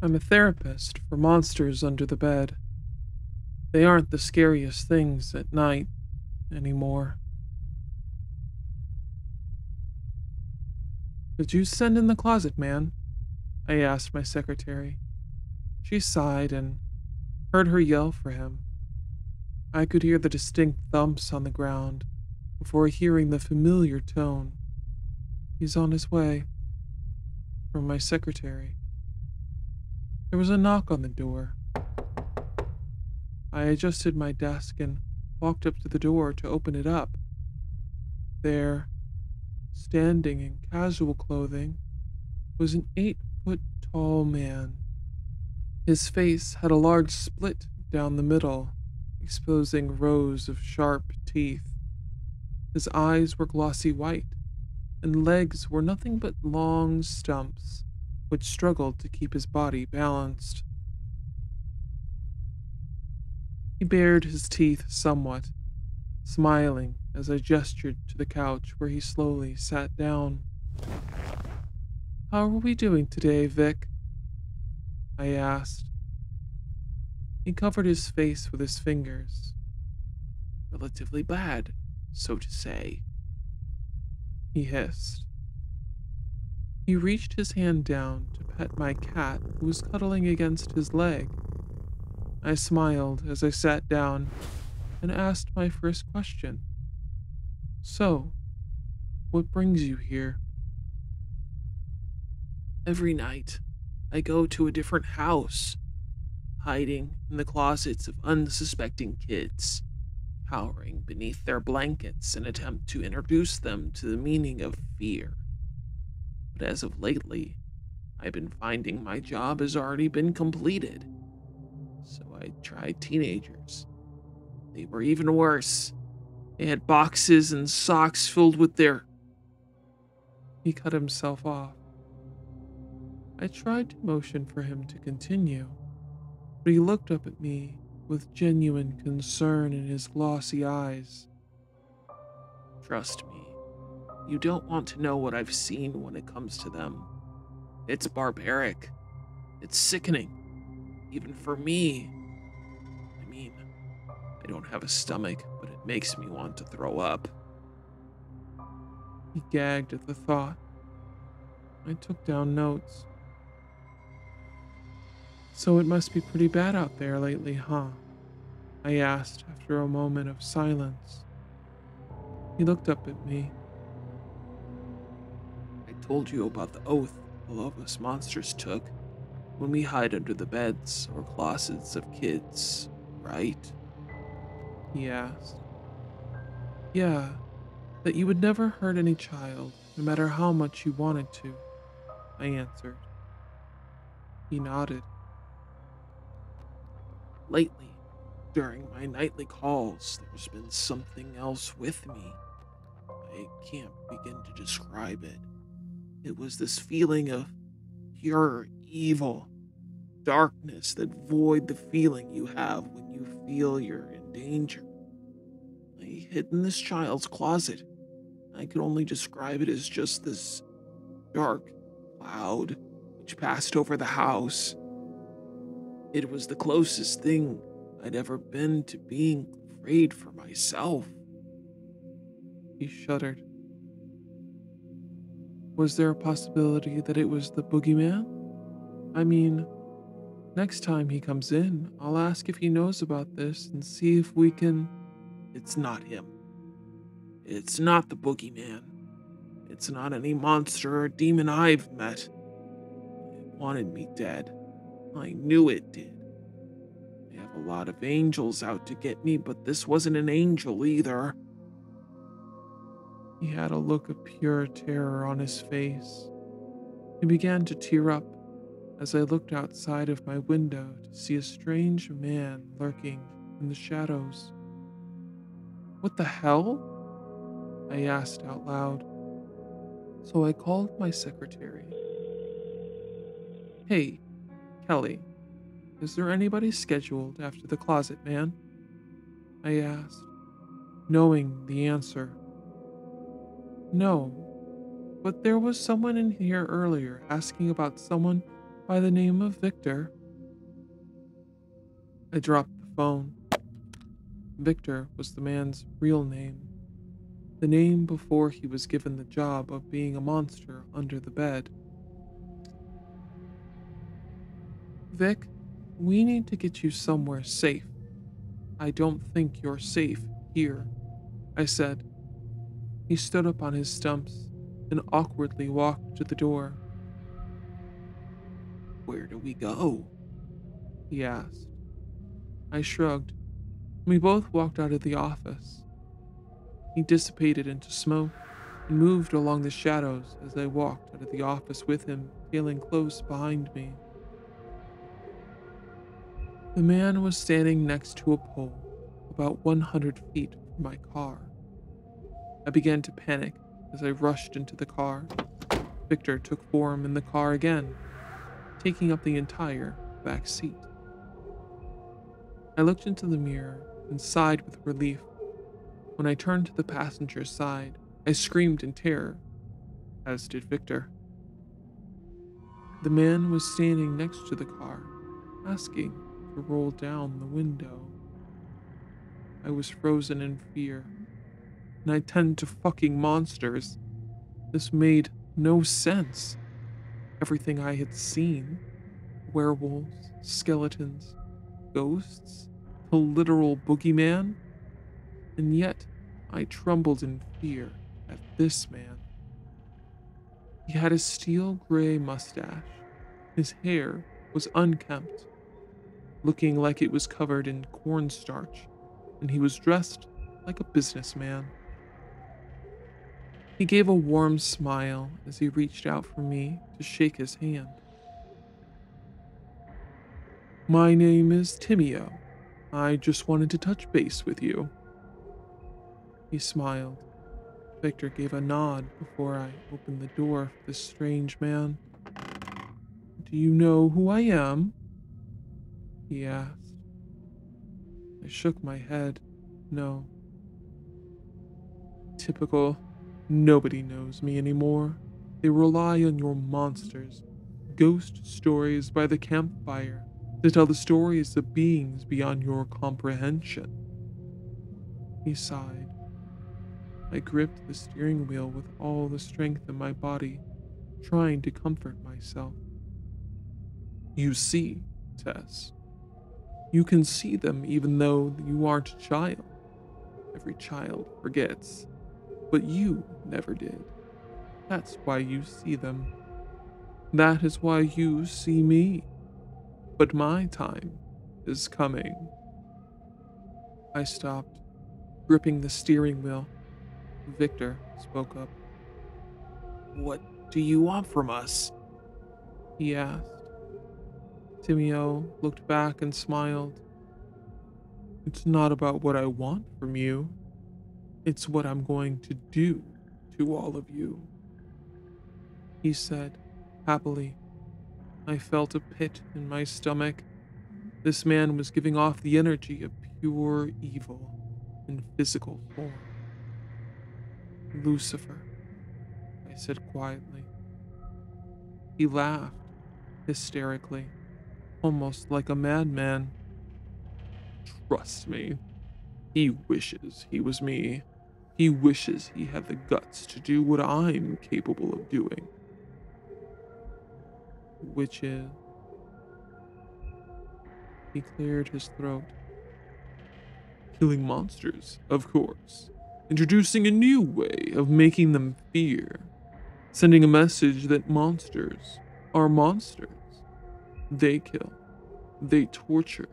I'm a therapist for monsters under the bed. They aren't the scariest things at night anymore. Did you send in the closet man? I asked my secretary. She sighed and heard her yell for him. I could hear the distinct thumps on the ground before hearing the familiar tone. He's on his way. From my secretary. There was a knock on the door. I adjusted my desk and walked up to the door to open it up. There, standing in casual clothing, was an 8-foot tall man. His face had a large split down the middle, exposing rows of sharp teeth. His eyes were glossy white, and legs were nothing but long stumps, which struggled to keep his body balanced. He bared his teeth somewhat, smiling as I gestured to the couch where he slowly sat down. How are we doing today, Vic? I asked. He covered his face with his fingers. Relatively bad, so to say, he hissed. He reached his hand down to pet my cat who was cuddling against his leg. I smiled as I sat down and asked my first question. So, what brings you here? Every night, I go to a different house, hiding in the closets of unsuspecting kids, cowering beneath their blankets in an attempt to introduce them to the meaning of fear. But as of lately, I've been finding my job has already been completed. So I tried teenagers. They were even worse. They had boxes and socks filled with their... He cut himself off. I tried to motion for him to continue, but he looked up at me with genuine concern in his glossy eyes. Trust me, you don't want to know what I've seen when it comes to them. It's barbaric. It's sickening. Even for me. I mean, I don't have a stomach, but it makes me want to throw up. He gagged at the thought. I took down notes. So it must be pretty bad out there lately, huh? I asked after a moment of silence. He looked up at me. I told you about the oath all of us monsters took when we hide under the beds or closets of kids, right? He asked. Yeah, that you would never hurt any child, no matter how much you wanted to, I answered. He nodded. Lately, during my nightly calls, there's been something else with me. I can't begin to describe it. It was this feeling of pure evil, darkness that void the feeling you have when you feel you're in danger. I hid in this child's closet. I could only describe it as just this dark cloud which passed over the house. It was the closest thing I'd ever been to being afraid for myself. He shuddered. Was there a possibility that it was the boogeyman? I mean, next time he comes in, I'll ask if he knows about this and see if we can... It's not him. It's not the boogeyman. It's not any monster or demon I've met. It wanted me dead. I knew it did. I have a lot of angels out to get me, but this wasn't an angel either. He had a look of pure terror on his face. He began to tear up as I looked outside of my window to see a strange man lurking in the shadows. What the hell? I asked out loud. So I called my secretary. Hey, Kelly, is there anybody scheduled after the closet man? I asked, knowing the answer. No, but there was someone in here earlier asking about someone by the name of Victor. I dropped the phone. Victor was the man's real name, the name before he was given the job of being a monster under the bed. Vic, we need to get you somewhere safe. I don't think you're safe here, I said. He stood up on his stumps and awkwardly walked to the door. Where do we go? He asked. I shrugged. We both walked out of the office. He dissipated into smoke and moved along the shadows as I walked out of the office with him, feeling close behind me. The man was standing next to a pole about 100 feet from my car. I began to panic as I rushed into the car. Victor took form in the car again, taking up the entire back seat. I looked into the mirror and sighed with relief. When I turned to the passenger side, I screamed in terror, as did Victor. The man was standing next to the car, asking to roll down the window. I was frozen in fear, and I tend to fucking monsters. This made no sense. Everything I had seen, werewolves, skeletons, ghosts, the literal boogeyman, and yet I trembled in fear at this man. He had a steel gray mustache. His hair was unkempt, looking like it was covered in cornstarch, and he was dressed like a businessman. He gave a warm smile as he reached out for me to shake his hand. My name is Timio. I just wanted to touch base with you. He smiled. Victor gave a nod before I opened the door for this strange man. Do you know who I am? He asked. I shook my head. No. Typical. Nobody knows me anymore. They rely on your monsters, ghost stories by the campfire, to tell the stories of beings beyond your comprehension. He sighed. I gripped the steering wheel with all the strength in my body, trying to comfort myself. You see, Tess. You can see them even though you aren't a child. Every child forgets. But you never did. That's why you see them. That is why you see me. But my time is coming. I stopped, gripping the steering wheel. Victor spoke up. What do you want from us? He asked. Timio looked back and smiled. It's not about what I want from you. It's what I'm going to do to all of you. He said, happily. I felt a pit in my stomach. This man was giving off the energy of pure evil in physical form. Lucifer, I said quietly. He laughed, hysterically, almost like a madman. Trust me, he wishes he was me. He wishes he had the guts to do what I'm capable of doing. Which is... He cleared his throat. Killing monsters, of course. Introducing a new way of making them fear. Sending a message that monsters are monsters. They kill, they torture,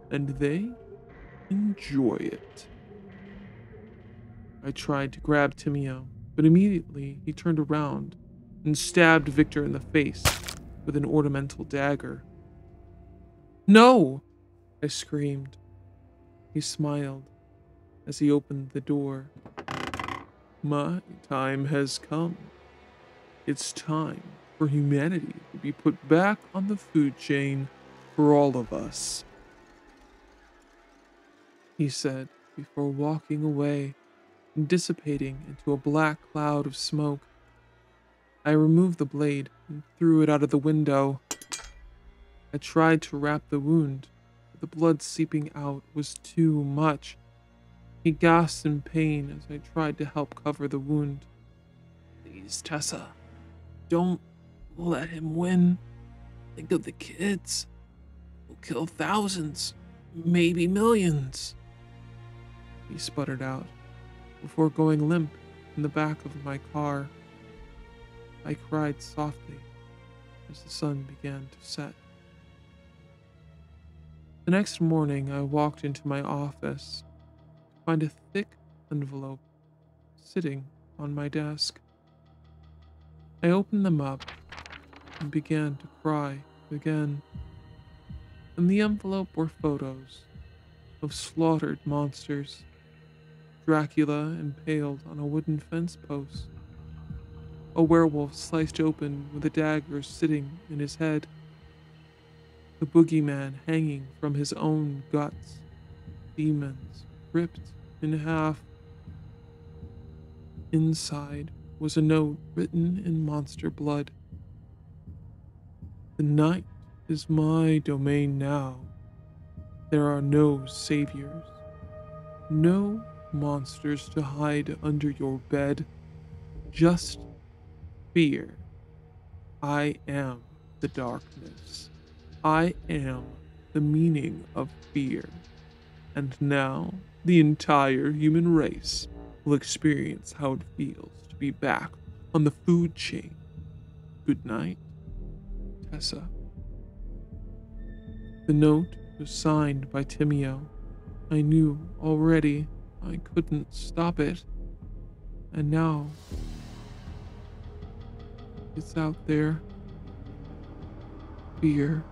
and they enjoy it. I tried to grab Timio, but immediately he turned around and stabbed Victor in the face with an ornamental dagger. No! I screamed. He smiled as he opened the door. My time has come. It's time for humanity to be put back on the food chain for all of us, he said before walking away and dissipating into a black cloud of smoke. I removed the blade and threw it out of the window. I tried to wrap the wound, but the blood seeping out was too much. He gasped in pain as I tried to help cover the wound. Please, Tessa, don't let him win. Think of the kids. We'll kill thousands, maybe millions, he sputtered out before going limp in the back of my car. I cried softly as the sun began to set. The next morning, I walked into my office to find a thick envelope sitting on my desk. I opened them up and began to cry again. In the envelope were photos of slaughtered monsters, Dracula impaled on a wooden fence post, a werewolf sliced open with a dagger sitting in his head, the boogeyman hanging from his own guts, demons ripped in half. Inside was a note written in monster blood. The night is my domain now. There are no saviors, no monsters to hide under your bed, just fear. I am the darkness. I am the meaning of fear. And now the entire human race will experience how it feels to be back on the food chain. Good night, Tessa. The note was signed by Timeo. I knew already I couldn't stop it. And now it's out there. Fear.